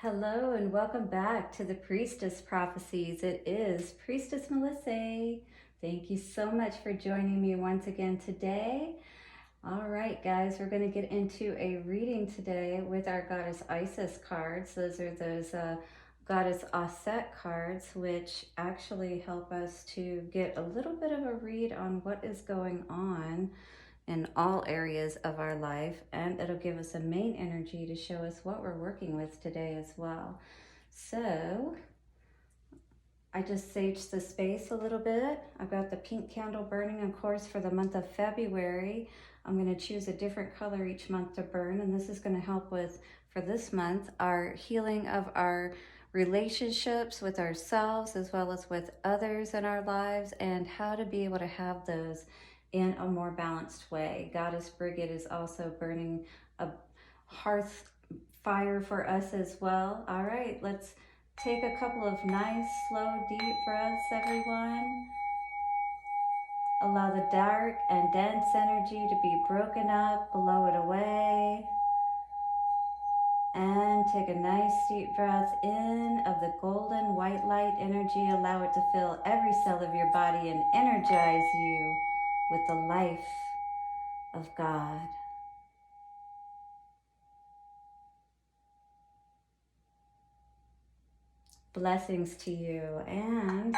Hello and welcome back to the Priestess Prophecies. It is Priestess Melissa. Thank you so much for joining me once again today. All right, guys, we're going to get into a reading today with our Goddess Isis cards. Those are those Goddess Aset cards, which actually help us to get a little bit of a read on what is going on in all areas of our life, and it'll give us a main energy to show us what we're working with today as well. So I just saged the space a little bit. I've got the pink candle burning, of course, for the month of February. I'm going to choose a different color each month to burn, and this is going to help with, for this month, our healing of our relationships with ourselves as well as with others in our lives, and how to be able to have those in a more balanced way. Goddess Brigid is also burning a hearth fire for us as well. All right, let's take a couple of nice, slow, deep breaths, everyone. Allow the dark and dense energy to be broken up, blow it away. And take a nice deep breath in of the golden white light energy. Allow it to fill every cell of your body and energize you with the life of God. Blessings to you. And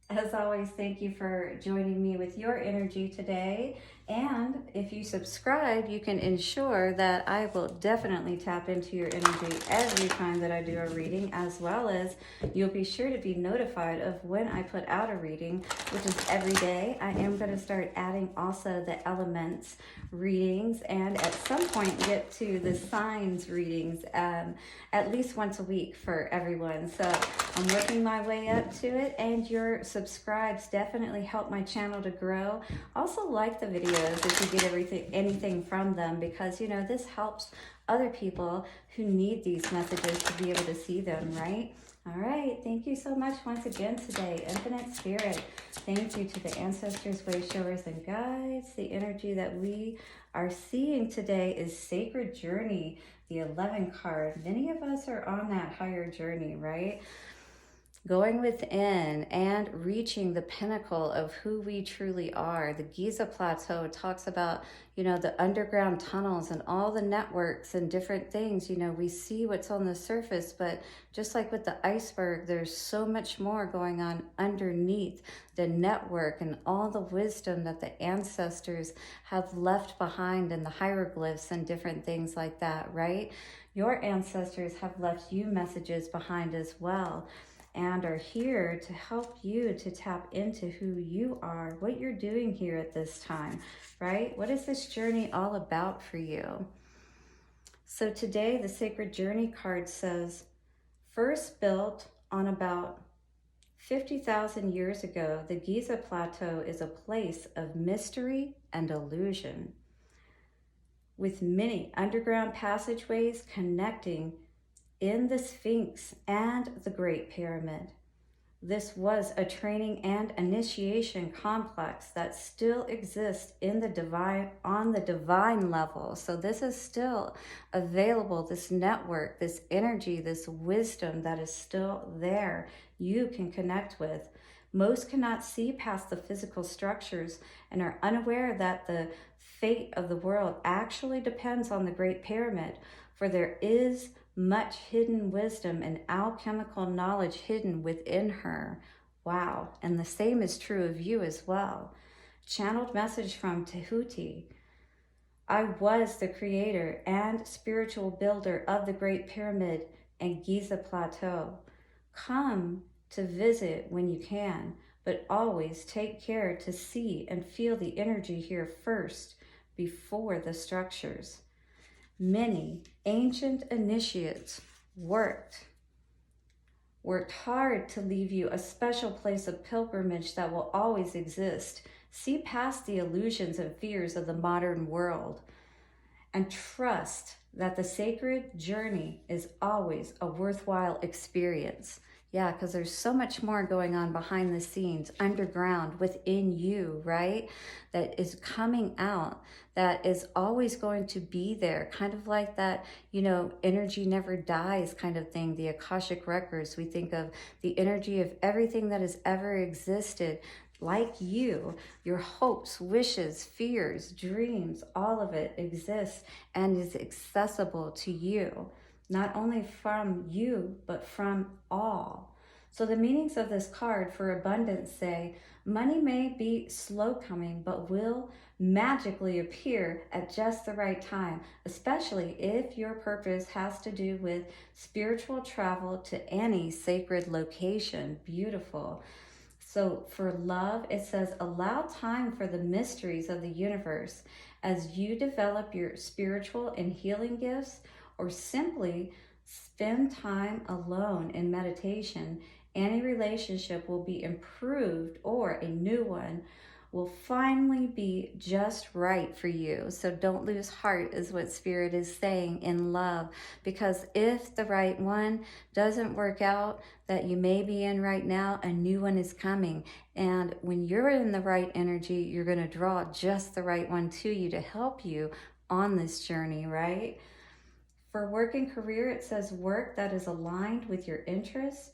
as always, thank you for joining me with your energy today. And if you subscribe, you can ensure that I will definitely tap into your energy every time that I do a reading, as well as you'll be sure to be notified of when I put out a reading, which is every day. I am going to start adding also the elements readings, and at some point get to the signs readings at least once a week for everyone. So I'm working my way up to it, and your subscribes definitely help my channel to grow. Also, like the videos if you get anything from them, because you know this helps other people who need these messages to be able to see them, right? All right, thank you so much once again today, Infinite Spirit. Thank you to the ancestors, way showers, and guides. The energy that we are seeing today is Sacred Journey, the 11 card. Many of us are on that higher journey, right? Going within and reaching the pinnacle of who we truly are. The Giza Plateau talks about, you know, the underground tunnels and all the networks and different things. You know, we see what's on the surface, but just like with the iceberg, there's so much more going on underneath the network and all the wisdom that the ancestors have left behind in the hieroglyphs and different things like that, right? Your ancestors have left you messages behind as well, and are here to help you to tap into who you are, what you're doing here at this time, right? What is this journey all about for you? So today, the Sacred Journey card says, first built on about 50,000 years ago, the Giza Plateau is a place of mystery and illusion, with many underground passageways connecting in the Sphinx and the Great Pyramid. This was a training and initiation complex that still exists in the divine, on the divine level. So this is still available, this network, this energy, this wisdom that is still there, you can connect with. Most cannot see past the physical structures and are unaware that the fate of the world actually depends on the Great Pyramid, for there is much hidden wisdom and alchemical knowledge hidden within her. Wow. And the same is true of you as well. Channeled message from Tehuti. I was the creator and spiritual builder of the Great Pyramid and Giza Plateau. Come to visit when you can, but always take care to see and feel the energy here first before the structures. Many ancient initiates worked hard to leave you a special place of pilgrimage that will always exist. See past the illusions and fears of the modern world and trust that the sacred journey is always a worthwhile experience. Yeah, because there's so much more going on behind the scenes, underground, within you, right? That is coming out, that is always going to be there. Kind of like that, energy never dies kind of thing, the Akashic Records. We think of the energy of everything that has ever existed. Like you, your hopes, wishes, fears, dreams, all of it exists and is accessible to you, not only from you, but from all. So the meanings of this card for abundance say, money may be slow coming, but will magically appear at just the right time, especially if your purpose has to do with spiritual travel to any sacred location. Beautiful. So for love, it says, allow time for the mysteries of the universe as you develop your spiritual and healing gifts, or simply spend time alone in meditation. Any relationship will be improved, or a new one will finally be just right for you. So don't lose heart, is what Spirit is saying in love. Because if the right one doesn't work out that you may be in right now, a new one is coming. And when you're in the right energy, you're going to draw just the right one to you to help you on this journey, right? For work and career, it says work that is aligned with your interests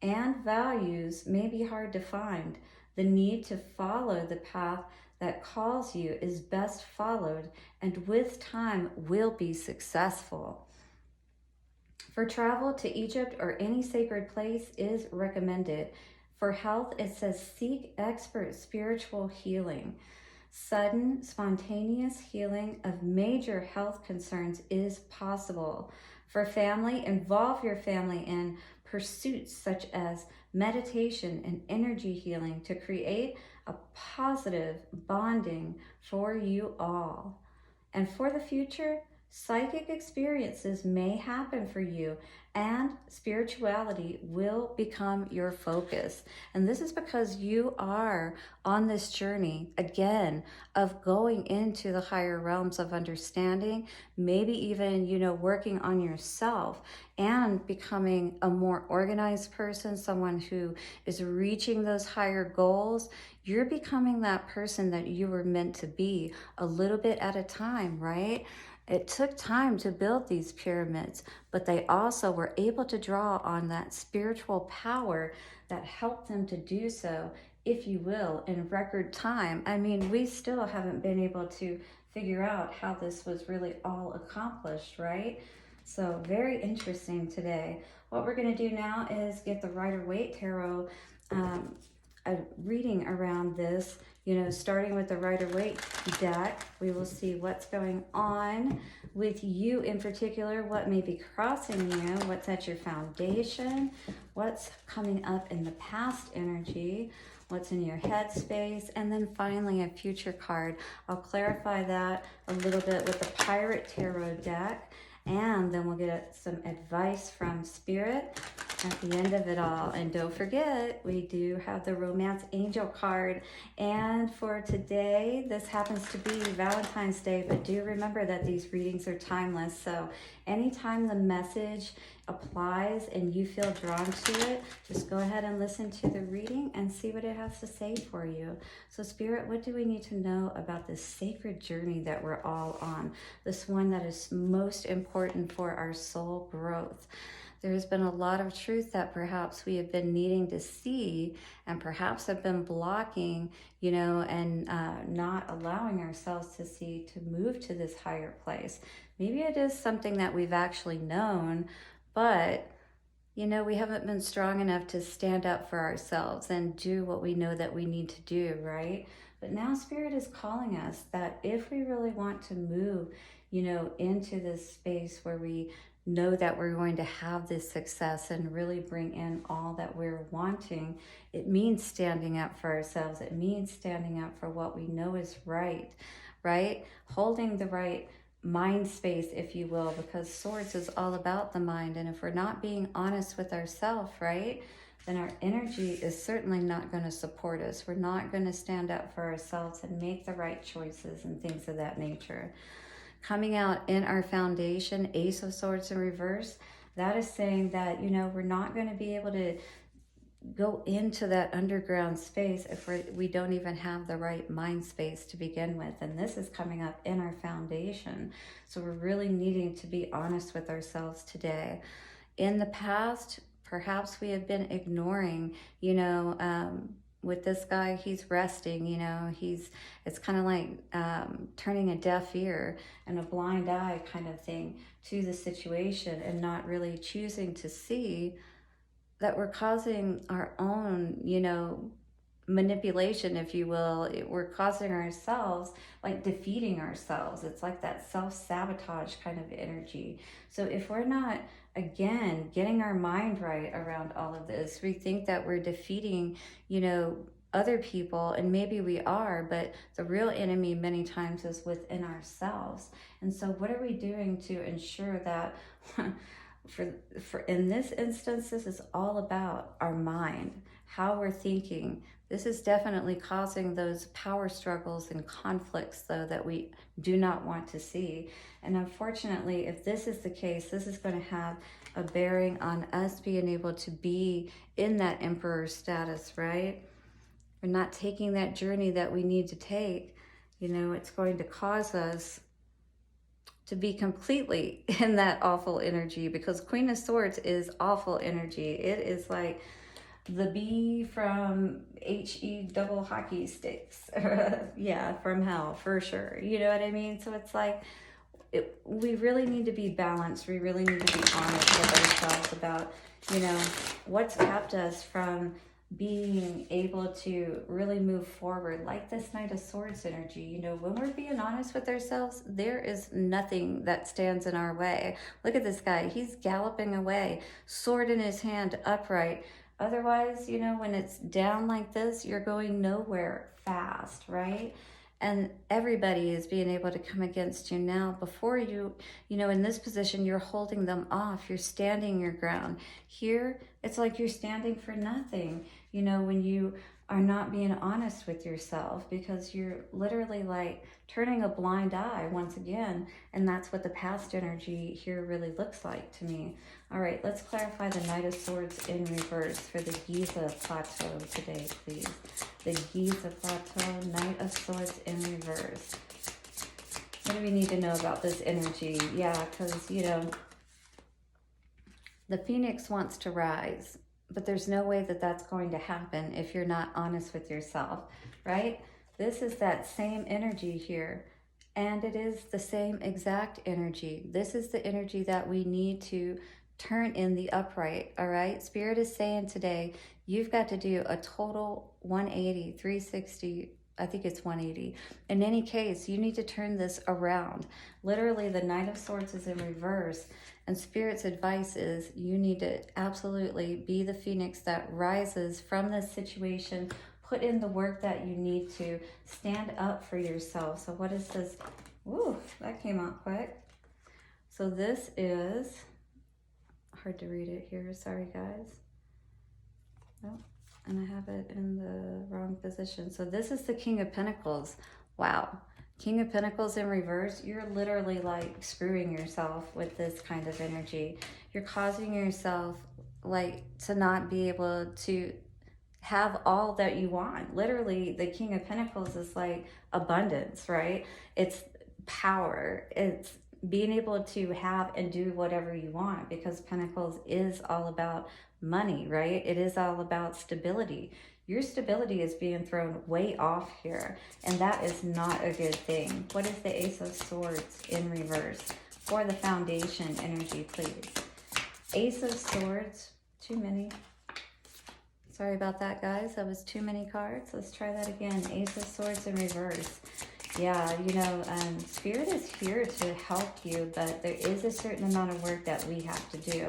and values may be hard to find. The need to follow the path that calls you is best followed, and with time will be successful. For travel to Egypt or any sacred place is recommended. For health, it says seek expert spiritual healing. Sudden, spontaneous healing of major health concerns is possible. For family, involve your family in pursuits such as meditation and energy healing to create a positive bonding for you all. And for the future, psychic experiences may happen for you, and spirituality will become your focus. And this is because you are on this journey, again, of going into the higher realms of understanding, maybe even, working on yourself and becoming a more organized person, someone who is reaching those higher goals. You're becoming that person that you were meant to be, a little bit at a time, right? It took time to build these pyramids, but they also were able to draw on that spiritual power that helped them to do so, if you will, in record time. I mean, we still haven't been able to figure out how this was really all accomplished, right? So very interesting today. What we're going to do now is get the Rider-Waite Tarot a reading around this, starting with the Rider-Waite deck. We will see what's going on with you in particular, what may be crossing you, what's at your foundation, what's coming up in the past energy, what's in your headspace, and then finally a future card. I'll clarify that a little bit with the Pirate Tarot deck, and then we'll get some advice from Spirit at the end of it all. And don't forget, we do have the Romance Angel card. And for today, this happens to be Valentine's Day, but do remember that these readings are timeless. So anytime the message applies and you feel drawn to it, just go ahead and listen to the reading and see what it has to say for you. So Spirit, what do we need to know about this sacred journey that we're all on? This one that is most important for our soul growth. There's been a lot of truth that perhaps we have been needing to see, and perhaps have been blocking, and not allowing ourselves to see, to move to this higher place. Maybe it is something that we've actually known, but we haven't been strong enough to stand up for ourselves and do what we know that we need to do, right? But now Spirit is calling us that if we really want to move, into this space where we know that we're going to have this success and really bring in all that we're wanting, it means standing up for ourselves. It means standing up for what we know is right? Holding the right mind space, if you will, because Swords is all about the mind. And if we're not being honest with ourselves, right, then our energy is certainly not going to support us. We're not going to stand up for ourselves and make the right choices and things of that nature. Coming out in our foundation, Ace of Swords in reverse, That is saying that, you know, we're not going to be able to go into that underground space if we don't even have the right mind space to begin with. And this is coming up in our foundation. So we're really needing to be honest with ourselves today. In the past, perhaps we have been ignoring, you know, with this guy, he's resting, you know, it's kind of like turning a deaf ear and a blind eye kind of thing to the situation, and not really choosing to see that we're causing our own, you know, manipulation, if you will. We're causing ourselves, like defeating ourselves. It's like that self-sabotage kind of energy. So if we're not, again, getting our mind right around all of this, we think that we're defeating, you know, other people, and maybe we are, but the real enemy many times is within ourselves. And so what are we doing to ensure that for in this instance, this is all about our mind, how we're thinking. This is definitely causing those power struggles and conflicts, though, that we do not want to see. And unfortunately, if this is the case, this is going to have a bearing on us being able to be in that emperor status, right? We're not taking that journey that we need to take. You know, it's going to cause us to be completely in that awful energy, because Queen of Swords is awful energy. It is like the bee from HE double hockey sticks. Yeah, from hell, for sure. You know what I mean? So it's like, we really need to be balanced. We really need to be honest with ourselves about, you know, what's kept us from being able to really move forward, like this Knight of Swords energy. You know, when we're being honest with ourselves, there is nothing that stands in our way. Look at this guy. He's galloping away, sword in his hand, upright. Otherwise, you know, when it's down like this, you're going nowhere fast, right? And everybody is being able to come against you now. Before you know, in this position, you're holding them off. You're standing your ground. Here, it's like you're standing for nothing, you know, when you are not being honest with yourself, because you're literally like turning a blind eye once again. And that's what the past energy here really looks like to me. All right, let's clarify the Knight of Swords in reverse for the Giza Plateau today, please. The Giza Plateau, Knight of Swords in reverse. What do we need to know about this energy? Yeah, because, you know, the Phoenix wants to rise, but there's no way that that's going to happen if you're not honest with yourself, right? This is that same energy here, and it is the same exact energy. This is the energy that we need to turn in the upright, all right? Spirit is saying today, you've got to do a total 180, 360, I think it's 180. In any case, you need to turn this around. Literally, the Knight of Swords is in reverse, and Spirit's advice is you need to absolutely be the Phoenix that rises from this situation. Put in the work that you need to. Stand up for yourself. So what is this? Ooh, that came out quick. So this is, hard to read it here, sorry guys. Oh, and I have it in the wrong position. So this is the King of Pentacles. Wow. King of Pentacles in reverse. You're literally like screwing yourself with this kind of energy. You're causing yourself like to not be able to have all that you want. Literally, the King of Pentacles is like abundance, right? It's power. It's being able to have and do whatever you want, because Pentacles is all about money, right? It is all about stability. Your stability is being thrown way off here, and that is not a good thing. What is the Ace of Swords in reverse for the foundation energy, please? Ace of Swords, too many. Sorry about that, guys. That was too many cards. Let's try that again. Ace of Swords in reverse. Yeah, you know, Spirit is here to help you, but there is a certain amount of work that we have to do.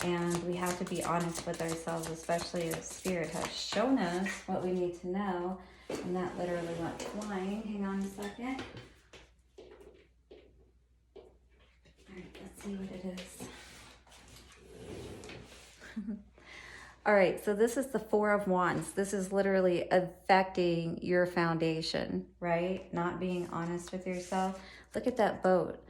And we have to be honest with ourselves, especially if Spirit has shown us what we need to know. And that literally went flying. Hang on a second. All right, let's see what it is. All right, so this is the Four of Wands. This is literally affecting your foundation, right? Not being honest with yourself. Look at that boat.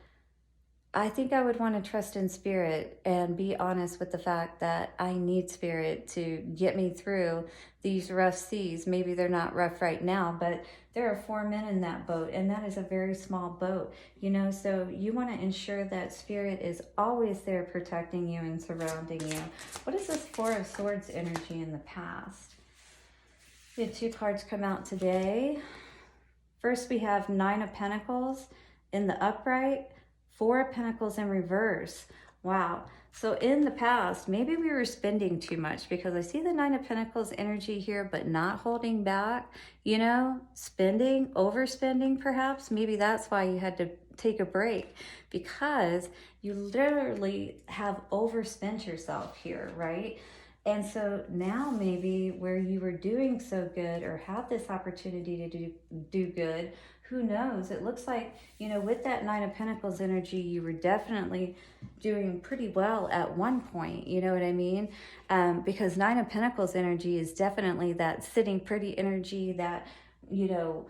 I think I would want to trust in spirit and be honest with the fact that I need spirit to get me through these rough seas. Maybe they're not rough right now, but there are 4 men in that boat, and that is a very small boat, you know, so you want to ensure that spirit is always there protecting you and surrounding you. What is this Four of Swords energy in the past? We had 2 cards come out today. First, we have Nine of Pentacles in the upright, Four of Pentacles in reverse. Wow. So in the past, maybe we were spending too much, because I see the Nine of Pentacles energy here, but not holding back, you know, spending, overspending perhaps. Maybe that's why you had to take a break, because you literally have overspent yourself here, right? And so now maybe where you were doing so good or had this opportunity to do good, who knows? It looks like, you know, with that Nine of Pentacles energy, you were definitely doing pretty well at one point, you know what I mean? Because Nine of Pentacles energy is definitely that sitting pretty energy, that, you know,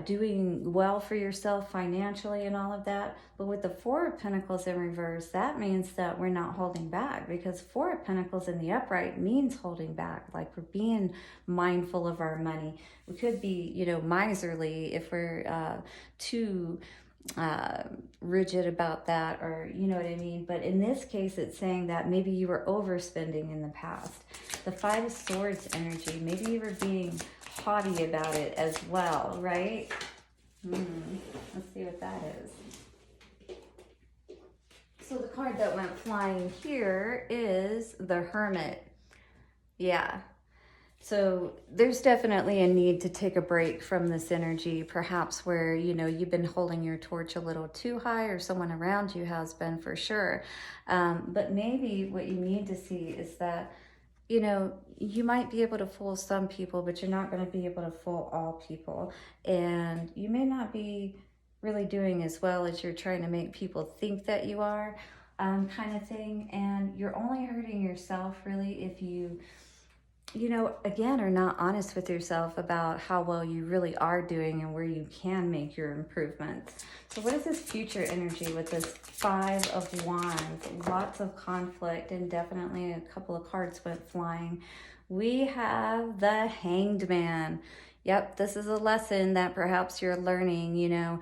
doing well for yourself financially and all of that. But with the Four of Pentacles in reverse, that means that we're not holding back, because Four of Pentacles in the upright means holding back. Like, we're being mindful of our money. We could be, you know, miserly if we're too rigid about that, or you know what I mean. But in this case, it's saying that maybe you were overspending in the past. The Five of Swords energy, maybe you were being haughty about it as well, right? Let's see what that is. So the card that went flying here is the Hermit. Yeah. So there's definitely a need to take a break from this energy, perhaps where, you know, you've been holding your torch a little too high, or someone around you has been, for sure. But maybe what you need to see is that, you know, you might be able to fool some people, but you're not going to be able to fool all people. And you may not be really doing as well as you're trying to make people think that you are, kind of thing. And you're only hurting yourself, really, if you know, again, are not honest with yourself about how well you really are doing and where you can make your improvements. So what is this future energy with this Five of Wands? Lots of conflict, and definitely a couple of cards went flying. We have the Hanged Man. Yep, this is a lesson that perhaps you're learning, you know,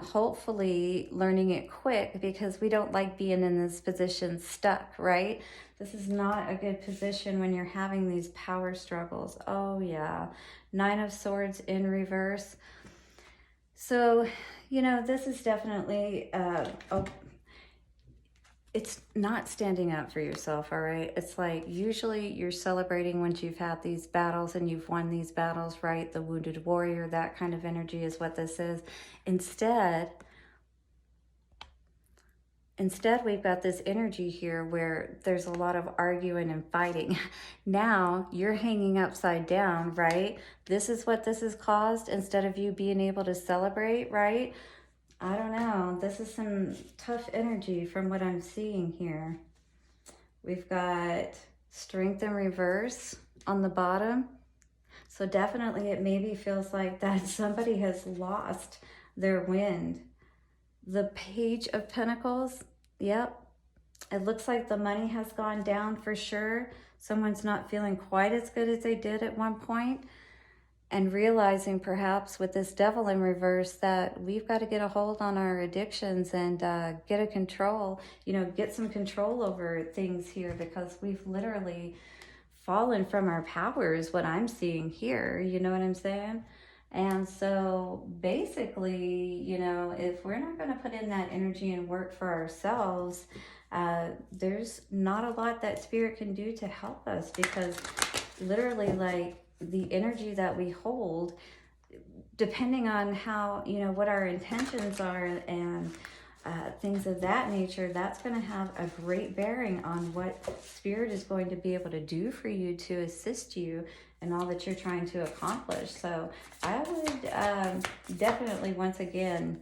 hopefully learning it quick, because we don't like being in this position stuck, right? This is not a good position when you're having these power struggles. Oh yeah, Nine of Swords in reverse. So, you know, this is definitely, it's not standing up for yourself, all right? It's like, usually you're celebrating once you've had these battles and you've won these battles, right? The wounded warrior, that kind of energy is what this is. Instead, we've got this energy here where there's a lot of arguing and fighting. Now you're hanging upside down, right? This is what this has caused, instead of you being able to celebrate, right? I don't know. This is some tough energy from what I'm seeing here. We've got Strength in reverse on the bottom. So definitely it maybe feels like that somebody has lost their wind. The Page of Pentacles, yep. It looks like the money has gone down for sure. Someone's not feeling quite as good as they did at one point. And realizing perhaps with this Devil in reverse that we've got to get a hold on our addictions and get a control, you know, get some control over things here, because we've literally fallen from our power is what I'm seeing here. You know what I'm saying? And so basically, you know, if we're not going to put in that energy and work for ourselves, there's not a lot that Spirit can do to help us, because literally, like, the energy that we hold, depending on how, you know, what our intentions are and things of that nature, that's going to have a great bearing on what Spirit is going to be able to do for you to assist you in all that you're trying to accomplish. So I would definitely, once again,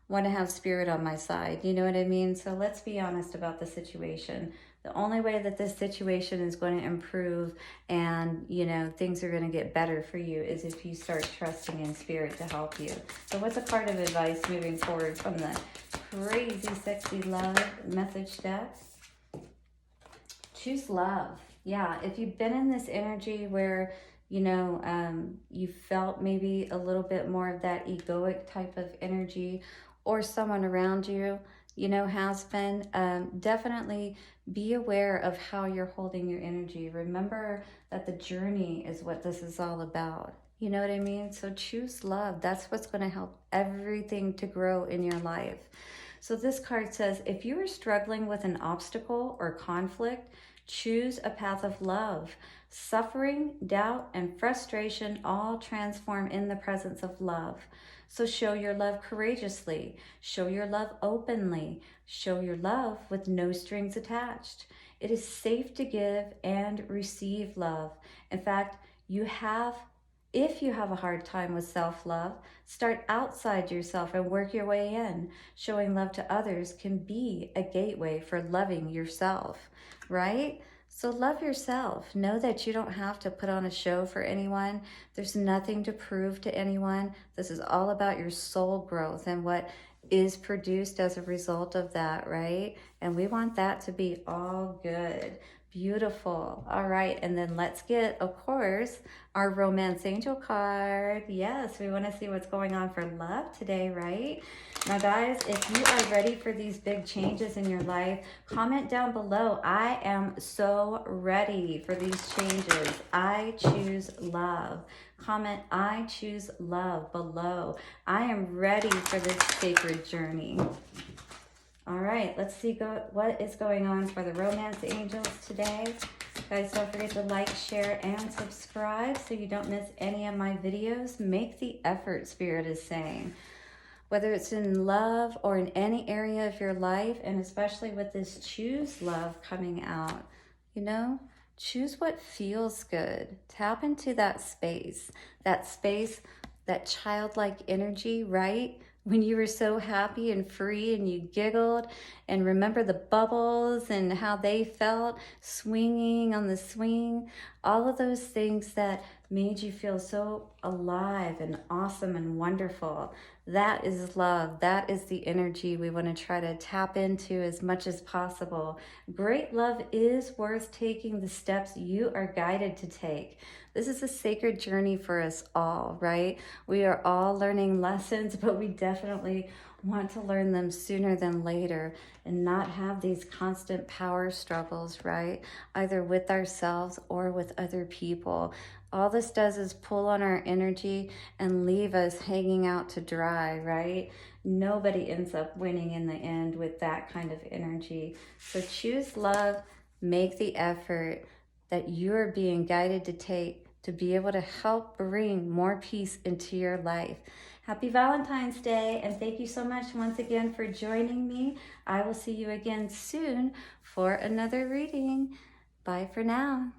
want to have Spirit on my side. You know what I mean? So let's be honest about the situation. The only way that this situation is going to improve and, you know, things are going to get better for you is if you start trusting in spirit to help you. So what's a card of advice moving forward from the crazy, sexy love message deck? Choose love. Yeah, if you've been in this energy where, you know, you felt maybe a little bit more of that egoic type of energy, or someone around you, you know, has been, definitely be aware of how you're holding your energy. Remember that the journey is what this is all about. You know what I mean? So choose love. That's what's going to help everything to grow in your life. So this card says, if you are struggling with an obstacle or conflict, choose a path of love. Suffering, doubt, and frustration all transform in the presence of love. So show your love courageously. Show your love openly. Show your love with no strings attached. It is safe to give and receive love. In fact, if you have a hard time with self-love, start outside yourself and work your way in. Showing love to others can be a gateway for loving yourself, right? So love yourself. Know that you don't have to put on a show for anyone. There's nothing to prove to anyone. This is all about your soul growth and what is produced as a result of that, right? And we want that to be all good. Beautiful. All right, and then let's get, of course, our romance angel card. Yes, we want to see what's going on for love today, right? Now, guys, if you are ready for these big changes in your life, comment down below. I am so ready for these changes. I choose love. Comment, I choose love below. I am ready for this sacred journey. All right, let's see what is going on for the romance angels today. Guys, don't forget to like, share, and subscribe so you don't miss any of my videos. Make the effort, Spirit is saying. Whether it's in love or in any area of your life, and especially with this choose love coming out, you know, choose what feels good. Tap into that space, that childlike energy, right? When you were so happy and free and you giggled, and remember the bubbles and how they felt swinging on the swing, all of those things that made you feel so alive and awesome and wonderful. That is love. That is the energy we want to try to tap into as much as possible. Great love is worth taking the steps you are guided to take. This is a sacred journey for us all, right? We are all learning lessons, but we definitely want to learn them sooner than later and not have these constant power struggles, right? Either with ourselves or with other people. All this does is pull on our energy and leave us hanging out to dry, right? Nobody ends up winning in the end with that kind of energy. So choose love, make the effort that you're being guided to take to be able to help bring more peace into your life. Happy Valentine's Day, and thank you so much once again for joining me. I will see you again soon for another reading. Bye for now.